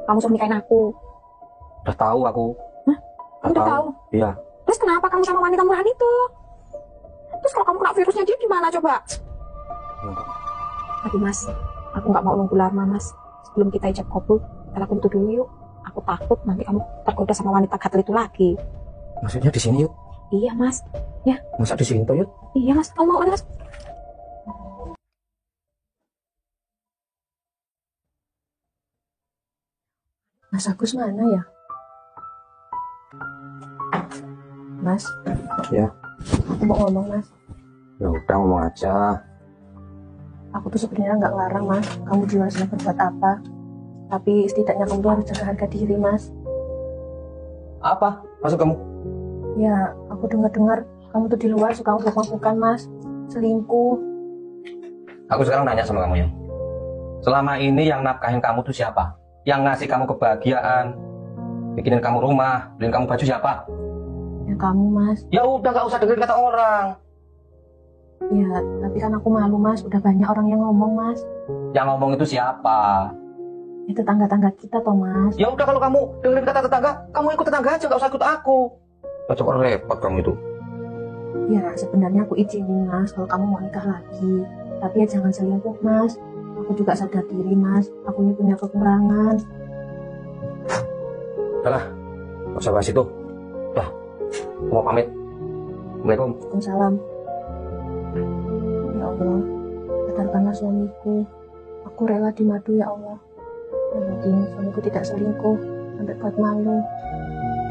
kamu suruh nikahin aku. Udah tahu aku. Hah? Kamu udah tahu? Iya. Terus kenapa kamu sama wanita murahan itu? Terus kalau kamu kena virusnya dia gimana coba? Tapi mas, aku nggak mau nunggu lama mas. Sebelum kita ijab kabul, kita lakukan itu dulu yuk. Aku takut nanti kamu tergoda sama wanita gatel itu lagi. Maksudnya di sini yuk? Iya mas. Ya. Masa di sini toh yuk? Iya mas, kamu mau kan mas? Mas Agus mana ya? Mas? Ya. Aku mau ngomong mas. Ya udah ngomong aja. Aku tuh sebenarnya nggak larang mas. Kamu di luar sana berbuat apa? Tapi setidaknya kamu tuh harus jaga harga diri mas. Apa? Maksud kamu? Ya, aku dengar kamu tuh di luar suka mabuk-mabukan mas. Selingkuh. Aku sekarang nanya sama kamu ya. Selama ini yang nafkahin kamu tuh siapa? Yang ngasih kamu kebahagiaan, bikinin kamu rumah, beliin kamu baju siapa? Ya kamu mas. Ya udah gak usah dengerin kata orang. Ya, tapi kan aku malu mas. Udah banyak orang yang ngomong mas. Yang ngomong itu siapa? Ya tetangga-tangga kita toh mas. Ya udah kalau kamu dengerin kata tetangga, kamu ikut tetangga aja, gak usah ikut aku. Coba repot kamu itu. Ya sebenarnya aku izinin mas kalau kamu mau nikah lagi. Tapi ya jangan selingkuh mas. Aku juga sadar diri mas. Aku ini punya kekurangan. Udahlah, gak usah bahas itu. Udah, aku mau pamit. Assalamualaikum. Waalaikumsalam. Ya Allah, sadarkanlah suamiku. Aku rela dimadu ya Allah. Yang penting suamiku tidak selingkuh sampai buat malu.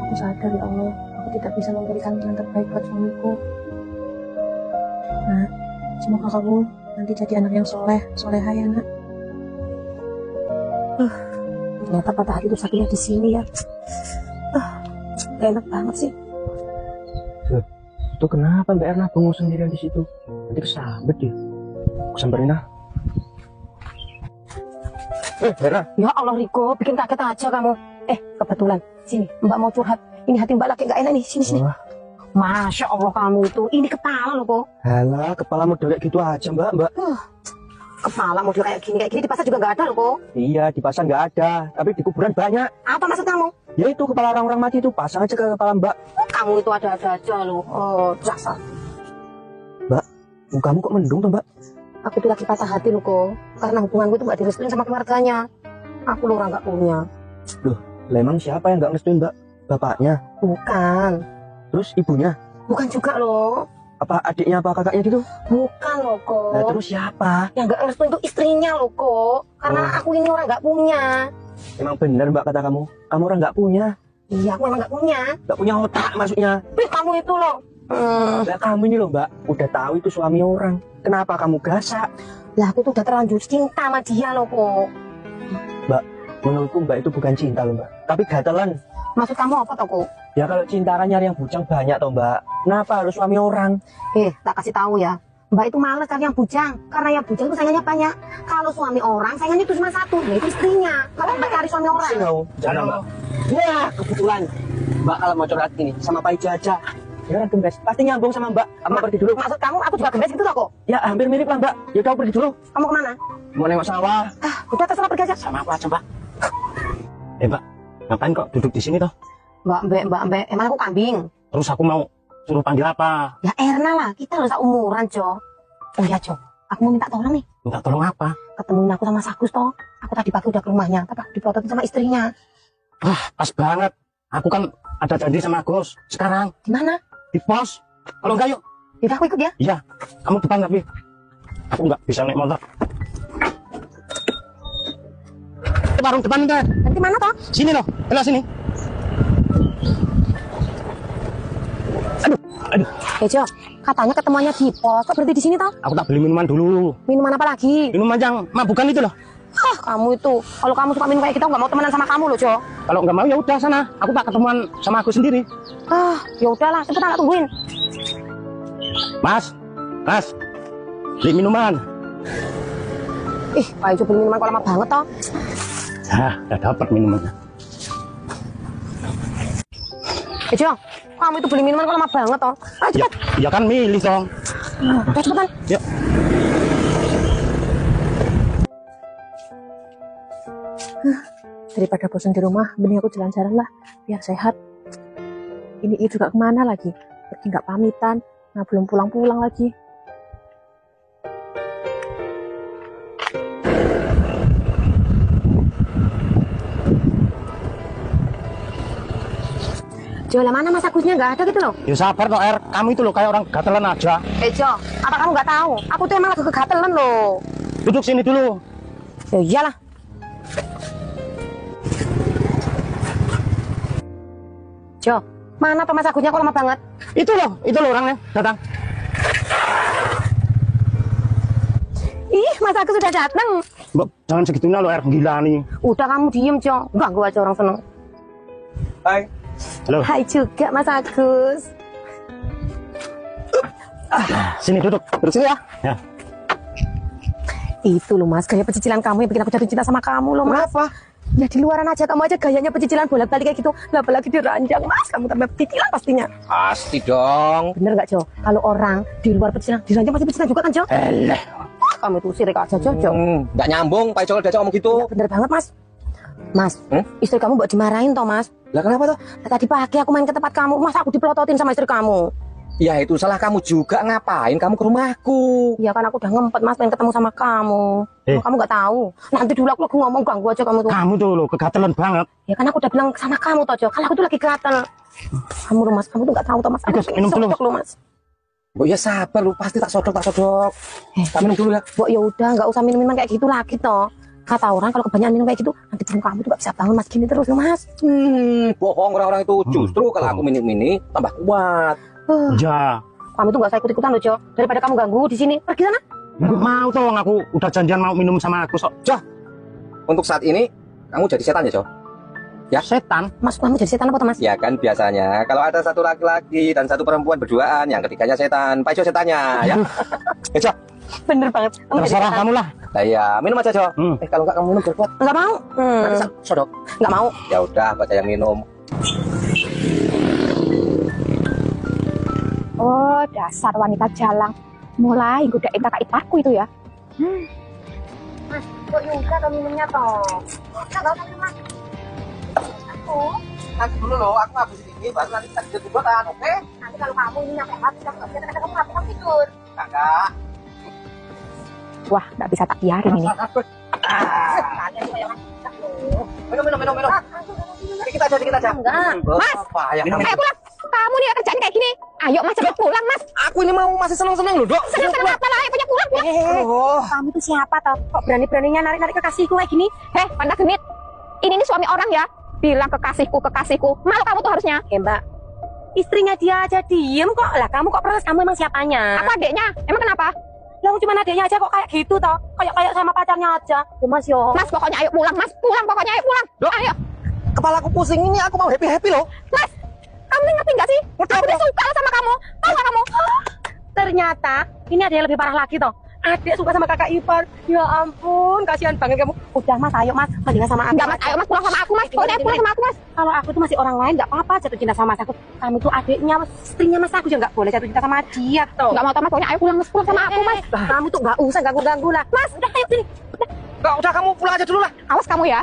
Aku sadar ya Allah, aku tidak bisa memberikan yang terbaik buat suamiku. Nah, semoga kamu nanti jadi anak yang solehah ya nak. Ternyata patah hati itu sakitnya di sini ya. Gak enak banget sih. Itu kenapa Mbak Erna bengong sendirian di situ? Nanti kesambet dia. Aku samperin ah. Erna. Ya Allah Riko, bikin kaget aja kamu. Kebetulan sini Mbak mau curhat. Ini hati Mbak lagi gak enak nih. Sini. Wah. Masya Allah kamu itu. Ini kepala loh kok. Halah, kepala model kayak gitu aja Mbak. Kepala model kayak gini di pasar juga gak ada loh kok. Iya, di pasar nggak ada, tapi di kuburan banyak. Apa maksud kamu? Ya itu kepala orang-orang mati itu, pasang aja ke kepala Mbak. Kamu itu ada-ada aja loh. Oh, dasar. Mbak, mukamu kok mendung tuh Mbak? Aku tuh lagi patah hati loh kok. Karena hubunganku itu gak direstuin sama keluarganya. Aku loh orang gak punya. Loh, lah emang siapa yang nggak ngerestuin Mbak? Bapaknya? Bukan. Terus ibunya? Bukan juga loh. Apa adiknya apa kakaknya gitu? Bukan loh kok. Nah terus siapa? Yang gak ngerestuin itu istrinya loh kok. Karena aku ini orang gak punya. Emang bener Mbak kata kamu? Kamu orang nggak punya? Iya, aku emang gak punya. Nggak punya otak maksudnya? Kamu itu loh. Lah kamu ini loh Mbak, udah tahu itu suami orang. Kenapa kamu gasak? Lah aku tuh udah terlanjur cinta sama dia loh kok. Mbak, menurutku Mbak itu bukan cinta loh Mbak, tapi gatelan. Maksud kamu apa toh kok? Ya kalau cinta kan nyari yang bujang banyak toh Mbak. Kenapa harus suami orang? Tak kasih tahu ya. Mbak itu males cari yang bujang. Karena yang bujang itu sayangnya banyak. Kalau suami orang sayangnya itu cuma satu, yaitu istrinya. Kalau Mbak cari suami orang. Jangan Mbak. Wah kebetulan Mbak kalau mau curhat gini sama Pak Ijo aja. Ya orang gembes, pasti nyambung sama Mbak. Kamu pergi dulu. Maksud kamu aku juga gembes gitu loh kok? Ya hampir mirip lah Mbak. Ya kamu pergi dulu. Kamu kemana? Mau nengok sawah. Udah terserah pergi aja. Sama aku aja Mbak. Mbak, ngapain kok duduk di sini toh? Mbak, emang aku kambing? Terus aku mau suruh panggil apa? Ya Erna lah, kita harus umuran Jo. Oh ya Jo, aku mau minta tolong nih. Minta tolong apa? Ketemuin aku sama Sagus toh. Aku tadi pagi udah ke rumahnya, tapi aku diprototin sama istrinya. Wah pas banget. Aku kan ada janji sama Gus. Sekarang Di mana? di pos. Kalau enggak yuk. Yaudah aku ikut ya. Iya, kamu depan tapi aku nggak bisa naik motor. Ke warung depan enggak? Nanti mana toh? Sini loh, belah sini. Aduh. Jo, katanya ketemuannya di pos. Kok berhenti di sini toh? Aku tak beli minuman dulu. Minuman apa lagi? Minuman yang mabukan itu loh. Kamu itu, kalau kamu suka minum kayak gitu, nggak mau temenan sama kamu loh Jo. Kalau nggak mau ya udah sana. Aku tak ketemuan sama aku sendiri. Ya udahlah, cepetan tak tungguin. Mas, beli minuman. Pak Ijo beli minuman kok lama banget toh? Udah dapat minumannya. Jo, kamu itu beli minuman kok lama banget toh? Ayo cepet. Ya kan milih dong. Udah cepetan. Yuk. Daripada bosan di rumah, mending aku jalan-jalan lah, biar sehat. Ini juga kemana lagi? Pergi nggak pamitan, nah belum pulang-pulang lagi. Jo, lah mana Mas Agusnya nggak ada gitu loh. Ya sabar toh, Er. Kamu itu loh kayak orang gatelan aja. Jo, apa kamu nggak tahu? Aku tuh emang lagi kegatelan loh. Duduk sini dulu. Ya iyalah. Jo, mana tuh Mas Agusnya kok lama banget? Itu loh orangnya datang. Ih, Mas Agus sudah datang. Mbak, jangan segitunya loh, Er. Gila nih. Udah kamu diem, Jo. Ganggu aja orang seneng. Hai. Halo. Hai juga Mas Agus. Sini duduk. Duduk sini ya. Ya. Itu loh Mas, gaya pecicilan kamu yang bikin aku jatuh cinta sama kamu loh Mas. Kenapa? Ya di luaran aja kamu aja gayanya pecicilan bolak-balik kayak gitu. Apalagi di ranjang Mas, kamu tambah pecicilan pastinya. Pasti dong. Bener gak Jo? Kalau orang di luar pecicilan, di ranjang pasti pecicilan juga kan Jo? Eleh. Kamu itu sirik aja Jo. Nggak nyambung, Pak Icol diajak ngomong gitu. Ya, bener banget Mas. Mas, istri kamu buat dimarahin toh Mas? Lah kenapa tuh? Nah, tadi pagi aku main ke tempat kamu, Mas aku dipelototin sama istri kamu. Ya itu salah kamu juga, ngapain kamu ke rumahku? Ya kan aku udah ngempet Mas pengen ketemu sama kamu. Kamu gak tahu. Nanti dulu aku lagi ngomong ganggu aja kamu tuh. Kamu tuh loh kegatelan banget. Ya kan aku udah bilang sama kamu toh Jo, kalau aku tuh lagi gatel. Kamu loh Mas, kamu tuh gak tahu toh Mas. Aku minum dulu. loh Mas. Bu ya sabar lu, pasti tak sodok. Tak minum dulu ya. Bu ya udah nggak usah minum-minum kayak gitu lagi toh. Kata orang kalau kebanyakan minum kayak gitu nanti perut kamu tuh gak bisa bangun Mas gini terus loh Mas. Bohong orang-orang itu. Justru kalau aku minum ini tambah kuat. Ja. Kamu tuh gak usah ikut-ikutan loh Jo. Daripada kamu ganggu di sini, pergi sana. Nggak mau toh, aku udah janjian mau minum sama aku sok. Jah, untuk saat ini kamu jadi setan ya Jo? Ya Setan. Mas, kamu jadi setan apa toh Mas? Ya kan biasanya kalau ada satu laki-laki dan satu perempuan berduaan, yang ketiganya setan, Pak Jo setannya ya. Ya Jo. Bener banget. Kamu jadi Terserah setan. kamu lah. Nah, ya minum aja Jo. Kalau nggak kamu minum biar kuat. Nggak mau. Nanti sodok. Nggak mau. Ya udah, baca yang minum. Oh, dasar wanita jalang. Mulai godain kakak iparku itu ya. Mas, kok juga kamu minumnya toh? Nggak usah minum Mas. Aku. Nanti dulu loh, aku ngabisin ini, baru nanti kita tidur buatan, oke? Nanti kalau kamu ini nyampe habis, kamu nggak bisa kadang kamu nggak bisa tidur. Kakak. Wah, nggak bisa tak biarin ini. Kalian juga yang ngajak loh. Minum. Dikit aja. Enggak. Mas, apa ya? Ayo pulang. Kamu nih kerjaan kayak gini. Ayo Mas, cepet pulang Mas. Aku ini mau masih seneng-seneng loh, Dok. Senang-senang apa lah, ayo punya pulang. Oh. Kamu tuh siapa toh? Kok berani-beraninya narik-narik kekasihku kayak gini? Heh, Panda Genit. Ini nih suami orang ya. Bilang kekasihku. Malu kamu tuh harusnya. Mbak, istrinya dia aja diem kok. Lah kamu kok protes, kamu emang siapanya? Aku adiknya. Emang kenapa? Lah cuma adiknya aja kok kayak gitu toh. Kayak sama pacarnya aja. Ya Mas yo. Mas, pokoknya ayo pulang. Mas, pulang pokoknya ayo pulang. Loh. Ayo. Kepala aku pusing ini, aku mau happy loh. Mas, kamu nih ngerti nggak sih? Aku udah suka sama kamu. Tahu nggak kamu? Ternyata ini ada yang lebih parah lagi toh. Adik suka sama kakak ipar. Ya ampun, kasihan banget kamu. Udah Mas, ayo Mas, mendingan sama aku. Enggak Mas, ayo Mas pulang sama aku Mas. Pokoknya ayo pulang sama aku Mas. Kalau aku tuh masih orang lain nggak apa-apa jatuh cinta sama Mas aku. Kamu tuh adiknya, istrinya Mas aku juga nggak boleh jatuh cinta sama dia toh. Enggak mau tahu Mas, pokoknya ayo pulang Mas, pulang sama aku Mas. Kamu tuh nggak usah ganggu-ganggu lah. Mas, udah ayo sini. Udah kamu pulang aja dulu lah. Awas kamu ya.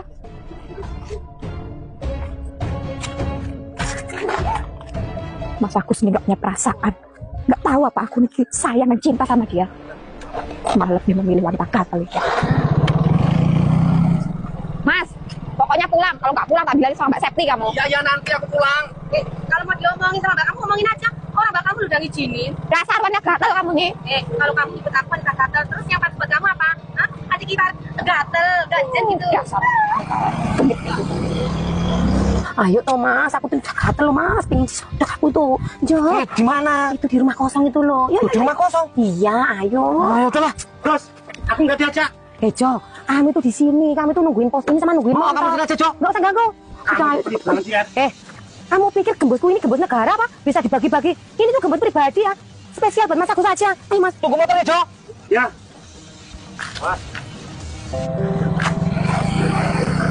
Mas Agus ini nggak punya perasaan. Nggak tahu apa aku nih sayang dan cinta sama dia. Malah dia memilih wanita gatal itu. Mas, pokoknya pulang. Kalau nggak pulang tak bilangin sama Mbak Septi kamu. Ya nanti aku pulang. Kalau mau diomongin sama mbak kamu, ngomongin aja. Orang mbak kamu udah ngizinin. Dasar wanita gatal kamu nih. Kalau kamu ikut aku wanita gatel, terus yang pas buat kamu apa? Hah? Adik kita gatel, ganjen gitu. Dasar. Ayo toh Mas, aku tuh udah gatel loh Mas, pengen disodok aku tuh. Jo, Di mana? itu di rumah kosong itu loh. Ya, Di rumah kosong. Iya, ayo. Ayo udahlah. Terus aku nggak diajak. Jo, kami tuh di sini, kami tuh nungguin posting sama nungguin Mau motor. kamu sini aja, Jo. Nggak usah ganggu. Udah, ayo. Banget sih, Er. Kamu pikir gembosku ini gembos negara apa? Bisa dibagi-bagi. Ini tuh gembos pribadi ya. Spesial buat Mas aku saja. Ayo Mas. Tunggu motornya, Jo. Ya.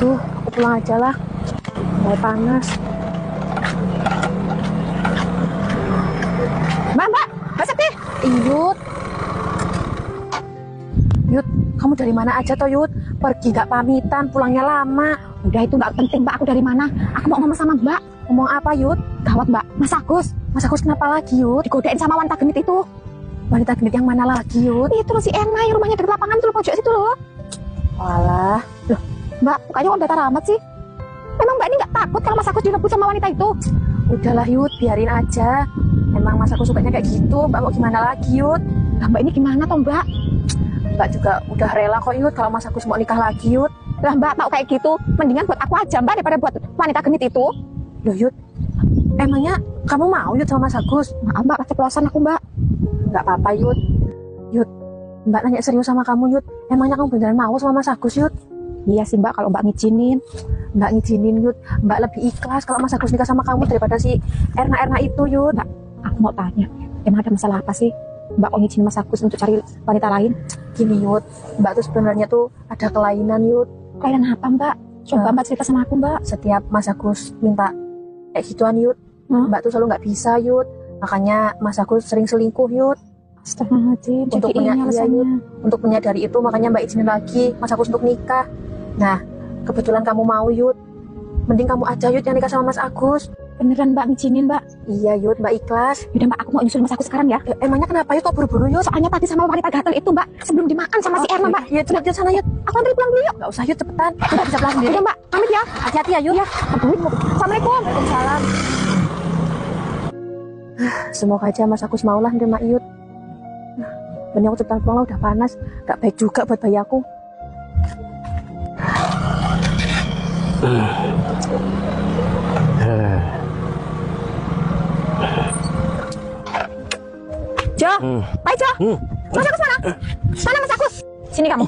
Duh, aku pulang aja lah. Mulai panas. Mbak Septi. Yud. Yud, kamu dari mana aja toh Yud? Pergi nggak pamitan, pulangnya lama. Udah itu nggak penting mbak, aku dari mana? Aku mau ngomong sama mbak. Ngomong apa Yud? Gawat mbak. Mas Agus kenapa lagi Yud? Digodain sama wanita genit itu. Wanita genit yang mana lagi Yud? Itu loh si Erna yang rumahnya di lapangan itu loh, pojok situ loh. Walah, loh mbak, mukanya kok datar amat sih? Emang mbak ini nggak takut kalau Mas Agus direbut sama wanita itu? Udahlah Yud, biarin aja. Emang Mas Agus sukanya kayak gitu, mbak mau gimana lagi Yud? Lah mbak ini gimana toh mbak? Mbak juga udah rela kok Yud kalau Mas Agus mau nikah lagi Yud. Lah mbak mau kayak gitu, mendingan buat aku aja mbak daripada buat wanita genit itu. Loh Yud, emangnya kamu mau Yud sama Mas Agus? Maaf mbak, keceplosan aku mbak. Nggak apa-apa Yud. Yud, mbak nanya serius sama kamu Yud. Emangnya kamu beneran mau sama Mas Agus Yud? Iya sih mbak, kalau mbak ngizinin. Mbak ngizinin Yud, mbak lebih ikhlas kalau Mas Agus nikah sama kamu daripada si Erna itu Yud. Mbak, aku mau tanya, emang ada masalah apa sih mbak kok ngizinin Mas Agus untuk cari wanita lain? Gini Yud, mbak tuh sebenarnya tuh ada kelainan Yud. Kelainan apa mbak? Coba mbak cerita sama aku mbak. Setiap Mas Agus minta kayak gituan Yud, mbak tuh selalu nggak bisa Yud. Makanya Mas Agus sering selingkuh Yud. Astagfirullahaladzim, untuk menyadari itu makanya mbak izinin lagi Mas Agus untuk nikah. Nah, kebetulan kamu mau Yud, mending kamu aja Yud yang nikah sama Mas Agus. Beneran mbak ngizinin mbak? Iya Yud, mbak ikhlas. Yaudah mbak, aku mau nyusul Mas Agus sekarang ya. Emangnya kenapa Yud kok buru-buru Yud? Soalnya tadi sama wanita gatel itu mbak, sebelum dimakan sama si Erna mbak. Iya cepet sana Yud, aku nanti pulang dulu yuk. Gak usah Yud, cepetan, udah bisa pulang sendiri. Udah mbak, pamit ya. Hati-hati ya Yud. Iya, Assalamualaikum. Waalaikumsalam. Semoga aja Mas Agus maulah nerima Yud. Bener aku cepetan pulang lah, udah panas. Gak baik juga buat bayi aku. Jo, Pak Jo, Mas Agus mana? Mana Mas Agus? Sini kamu.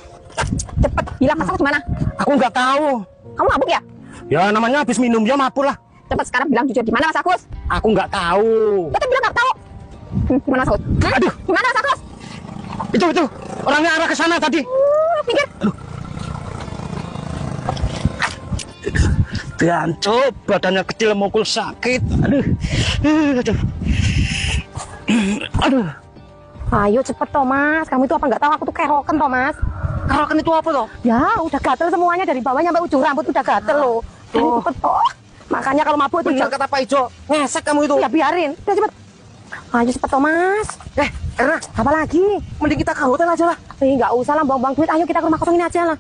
Cepet, bilang Mas Agus di mana? Aku nggak tahu. Kamu mabuk ya? Ya namanya habis minum ya mabuk lah. Cepet sekarang bilang jujur, di mana Mas Agus? Aku nggak tahu. Kita bilang nggak tahu. Di mana Mas Agus? Aduh. Di mana Mas Agus? Itu orangnya arah ke sana tadi. Pinggir. Gancuk, badannya kecil mukul sakit. Aduh. Aduh. Ayo cepet toh Mas, kamu itu apa nggak tahu aku tuh keroken toh Mas. Keroken itu apa toh? Ya udah gatel semuanya dari bawah sampai ujung rambut udah gatel loh. Ayo cepet toh. Makanya kalau mabuk tuh Jangan kata Pak Ijo, ngesek kamu itu. ya biarin. Udah cepet. Ayo cepet toh Mas. Erna, Apa lagi? mending kita ke hotel aja lah. Nggak usah lah buang-buang duit. Ayo kita ke rumah kosong ini aja lah.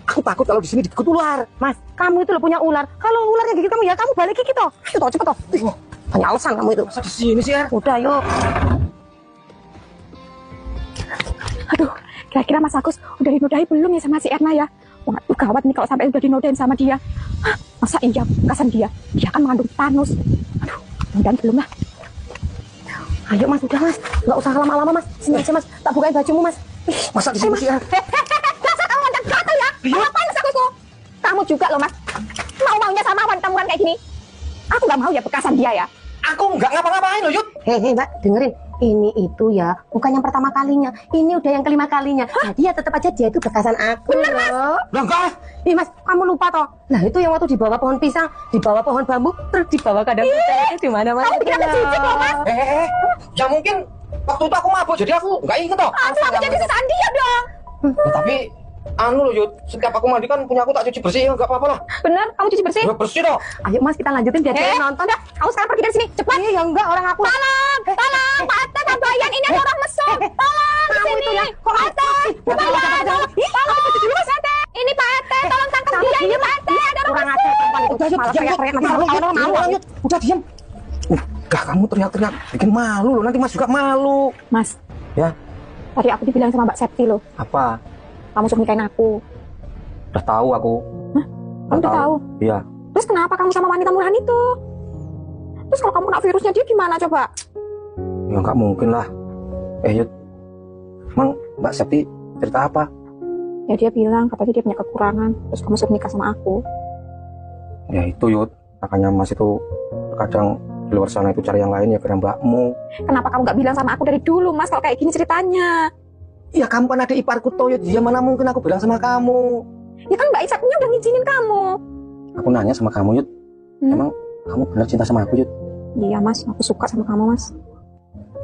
Aku takut kalau di sini dikut ular. Mas, kamu itu loh punya ular. Kalau ularnya gigit kamu ya kamu balik gigit toh. Ayo toh cepet toh. Banyak alasan kamu itu. Masa di sini sih ya? Udah yuk. Aduh, kira-kira Mas Agus udah dinodai belum ya sama si Erna ya? Wah, gawat nih kalau sampai udah dinodain sama dia. Hah, masa iya kasan dia? Dia kan mengandung Thanos. Aduh, mudah belum lah. Ayo Mas, udah Mas. Nggak usah lama-lama Mas. Sini aja Mas. Tak bukain bajumu Mas. Masa di sini sih ya? Dasar kamu wanita gatel ya? Ngapain Mas Agus kok? Kamu juga loh Mas. Mau-maunya sama wanita murahan kayak gini. Aku nggak mau ya bekasan dia ya. Aku nggak ngapa-ngapain loh, Yud. Hei Mbak, dengerin. Ini itu ya, bukan yang pertama kalinya. Ini udah yang kelima kalinya. Jadi ya tetap aja dia itu bekasan aku. Bener Mas. Lah enggak. Ih Mas, kamu lupa toh? Nah itu yang waktu di bawah pohon pisang, di bawah pohon bambu, terus di bawah kandang kuda di mana Mas? Kamu bikin aku jijik loh Mas. Ya mungkin waktu itu aku mabuk, jadi aku nggak inget toh. Aku jadi sisaan dia dong. Ya, tapi anu loh Yud, setiap aku mandi kan punya aku tak cuci bersih, ya nggak apa-apa lah. Bener, kamu cuci bersih. Ya bersih toh. Ayo Mas kita lanjutin biar dia nonton. Udah, kamu sekarang pergi dari sini, cepat. Ya enggak orang aku. Tolong, Pak Atta, Kabayan, ini ada orang mesum. Tolong Kamu sini. itu ya, Pak Atta, Kabayan, tolong. Tolong, Mas Atta. Ini Pak Atta, tolong tangkap dia. Ini Pak Atta, ada orang Kurang mesum. ajar perempuan itu. Udah Yud, Malah diam, teriak-teriak nanti malu, malu Yud. malu. Yud. Udah diam. Gak kamu teriak-teriak, bikin malu loh. Nanti Mas juga malu. Mas, Ya, tadi aku dibilang sama Mbak Septi loh, Apa? kamu suruh nikahin aku. Udah tahu aku. Kamu udah tahu? Iya. Terus kenapa kamu sama wanita murahan itu? Terus kalau kamu kena virusnya dia gimana coba? Ya nggak mungkin lah. Yud. Emang Mbak Septi cerita apa? Ya dia bilang katanya dia punya kekurangan, terus kamu suruh nikah sama aku. Ya itu Yud. Makanya Mas itu kadang di luar sana itu cari yang lain ya karena mbakmu. Kenapa kamu nggak bilang sama aku dari dulu Mas kalau kayak gini ceritanya? Ya kamu kan ada iparku toh Yud. Ya mana mungkin aku bilang sama kamu. Ya kan Mbak Isapnya udah ngizinin kamu. Aku nanya sama kamu Yud. Emang kamu benar cinta sama aku Yud? Iya Mas, aku suka sama kamu Mas.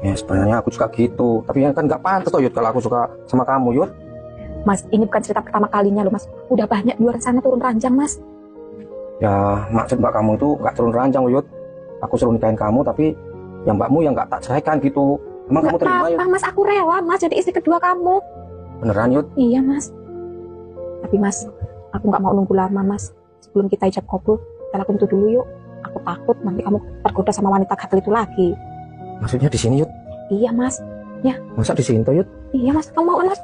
Ya sebenarnya aku juga gitu. Tapi kan nggak pantas toh Yud kalau aku suka sama kamu Yud. Mas, ini bukan cerita pertama kalinya loh Mas. Udah banyak di luar sana turun ranjang Mas. Ya maksud mbak kamu itu nggak turun ranjang Yud. Aku suruh nikahin kamu tapi yang mbakmu yang nggak tak ceraikan gitu. Emang kamu Nggak terima Yud? apa-apa mas, aku rela mas jadi istri kedua kamu. Beneran Yud? Iya mas. Tapi mas, aku nggak mau nunggu lama mas. Sebelum kita ijab kabul, kita lakuin itu dulu yuk. Aku takut nanti kamu tergoda sama wanita gatel itu lagi. Maksudnya di sini Yud? Iya mas. Masa di sini toh Yud? Iya mas, kamu mau kan mas?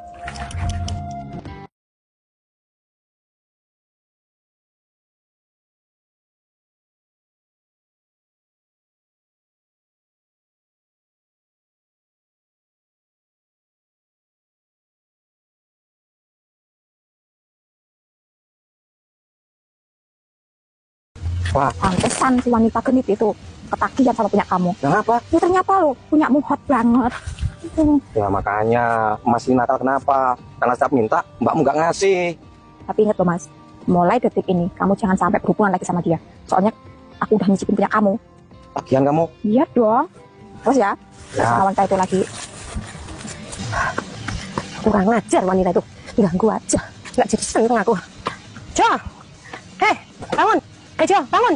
Wah, Pantesan si wanita genit itu ketagihan sama punya kamu. yang apa? Ya ternyata lo punya hot banget. Ya makanya masih Natal kenapa? Karena setiap minta mbakmu nggak ngasih. Tapi inget loh mas, mulai detik ini kamu jangan sampai berhubungan lagi sama dia. Soalnya aku udah nyicipin punya kamu. Tagihan kamu? Iya dong. Terus ya, Ya. sama wanita itu lagi. Kurang ajar wanita itu. Ganggu aja. Nggak jadi seneng aku. Jo. Hei, bangun. Jo, bangun.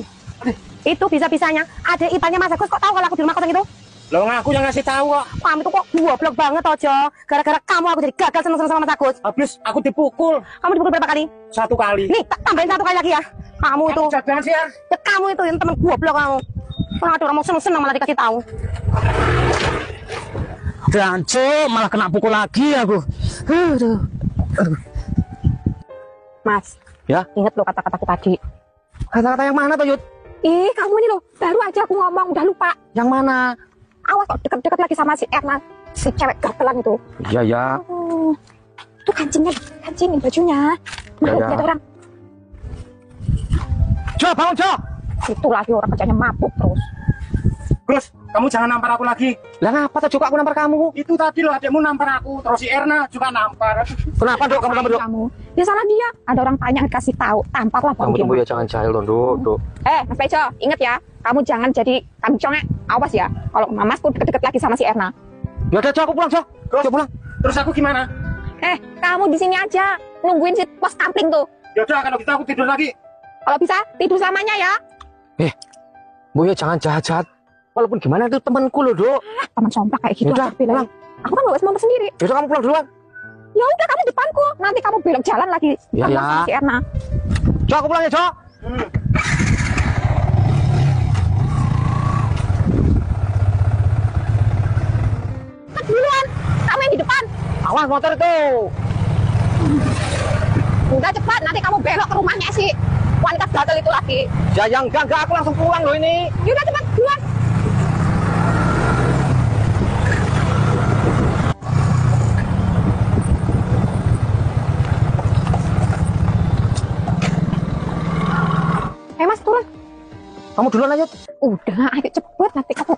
Itu bisa-bisanya ada iparnya Mas Agus kok tahu kalau aku di rumah kosong itu? Lo ngaku yang ngasih tahu kok. Kamu tuh kok goblok banget toh, Jo. Gara-gara kamu aku jadi gagal seneng-seneng sama Mas Agus. Habis aku dipukul Kamu dipukul berapa kali? 1 kali. Nih, tak tambahin 1 kali lagi ya. Kamu itu. Jangan sih ya. Ya, kamu itu yang temen goblok kamu. Orang ada orang mau seneng-seneng malah dikasih tahu. Danco malah kena pukul lagi aku. Aduh. Mas, Ya? inget loh kata-kataku tadi. Kata-kata yang mana toh Yud? Ih, kamu ini loh, baru aja aku ngomong, udah lupa. Yang mana? Awas kok deket-deket lagi sama si Erna, si cewek gatelan itu. Iya ya. Tuh kancingin bajunya. Nah, Ya, ya. lihat orang. Jo, bangun Jo. Itu lagi orang kerjanya mabuk terus. Terus, kamu jangan nampar aku lagi. Lah ngapa toh juga aku nampar kamu? Itu tadi loh adekmu nampar aku. Terus si Erna juga nampar. Kenapa Dok kamu nampar Dok? Kamu. Ya salah dia. Ada orang tanya dikasih tahu, tamparlah baru Kamu dia. tuh ya jangan jahil dong Dok. Mas Pejo, inget ya, kamu jangan jadi kamcongnya. Awas ya, kalau mamasku deket-deket lagi sama si Erna. Ya udah Jo, aku pulang Jo. Jo pulang. Terus aku gimana? Kamu di sini aja, nungguin si pos kampling tuh. Yaudah, kalau gitu aku tidur lagi. Kalau bisa tidur selamanya ya. Bu ya jangan jahat-jahat. Walaupun gimana itu temanku loh Dok. Teman somplak kayak gitu. Yaudah, aku bilang. Aku kan gak bisa sendiri. Yaudah kamu pulang duluan. Ya udah kamu depanku, nanti kamu belok jalan lagi Ya, sama ya. si Erna. Jo aku pulang ya Jo. Duluan, kamu yang di depan. Awas motor itu. Udah cepat, nanti kamu belok ke rumahnya si wanita gatel itu lagi. Ya yang enggak aku langsung pulang loh ini. Yaudah cepat, duluan. Mas, turun. Kamu duluan aja. Udah, ayo cepet, nanti kamu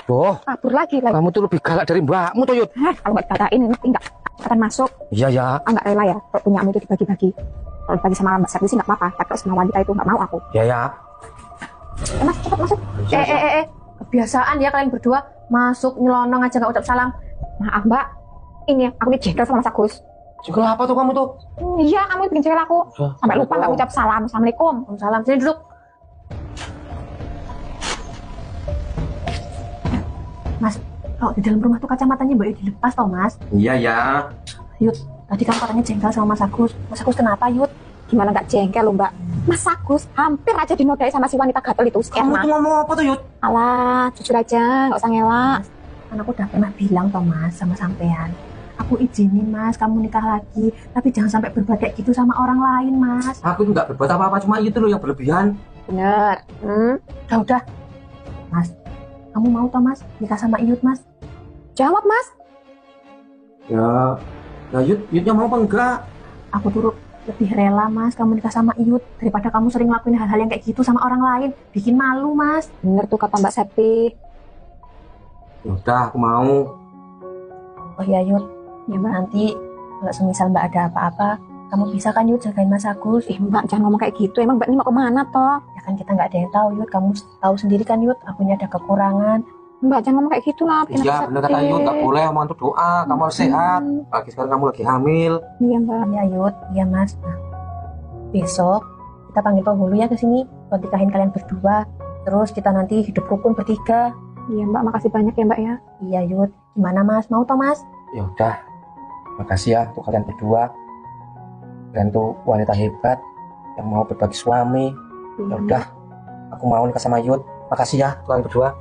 Boh, kabur lagi. kamu tuh lebih galak dari mbakmu tuh Yud. Kalau nggak dikatain, nanti nggak akan masuk. Iya ya. Nggak rela ya, kalau punyamu itu dibagi-bagi. Kalau dibagi sama mbak Servi sih nggak apa-apa, tapi kalau sama wanita itu nggak mau aku. Ya ya. Mas, cepet masuk. Kebiasaan ya kalian berdua masuk nyelonong aja nggak ucap salam. Maaf mbak, ini aku nih jengkel sama Mas Agus. Juga apa tuh kamu tuh? Iya, kamu bikin jengkel aku. Sampai lupa nggak ucap salam. Assalamualaikum. Salam, sini duduk. Mas, kalau di dalam rumah tuh kacamatanya Mbak Yud dilepas toh Mas. Iya ya. Yud, tadi kamu katanya jengkel sama Mas Agus. Mas Agus kenapa Yud? Gimana nggak jengkel lo mbak? Mas Agus hampir aja dinodai sama si wanita gatel itu, si Kamu Erna. tuh ngomong apa tuh Yud? Alah, jujur aja, nggak usah ngelak. Kan aku udah pernah bilang toh Mas sama sampean. Aku izinin Mas kamu nikah lagi, tapi jangan sampai berbuat kayak gitu sama orang lain Mas. Aku tuh nggak berbuat apa-apa, cuma itu loh yang berlebihan. Bener. Udah, Mas. Kamu mau toh Mas nikah sama Iyut Mas? Jawab Mas. Ya, nah Yudnya mau apa enggak? Aku turut lebih rela Mas kamu nikah sama Iyut daripada kamu sering ngelakuin hal-hal yang kayak gitu sama orang lain. Bikin malu Mas. Bener tuh kata Mbak Septi. Udah, aku mau. Oh iya Yud, ya Mbak nanti kalau semisal Mbak ada apa-apa, kamu bisa kan Yud jagain Mas Agus? Mbak jangan ngomong kayak gitu. Emang Mbak ini mau kemana toh? Ya kan kita nggak ada yang tahu Yud, kamu tahu sendiri kan Yud, akunya ada kekurangan. Mbak jangan ngomong kayak gitu lah. bikin Iya, aku bener kata sedih. Yud, nggak boleh omongan itu doa. Kamu harus sehat. Lagi sekarang kamu lagi hamil. Iya Mbak. Ya Yud, iya Mas. Nah, besok kita panggil penghulu ya ke sini buat buat nikahin kalian berdua. Terus kita nanti hidup rukun bertiga. Iya Mbak, makasih banyak ya Mbak ya. Iya Yud, gimana Mas? Mau toh Mas? Ya udah, makasih ya untuk kalian berdua. Kalian tuh wanita hebat yang mau berbagi suami. Ya udah, aku mau nikah sama Yud. Makasih ya kalian berdua.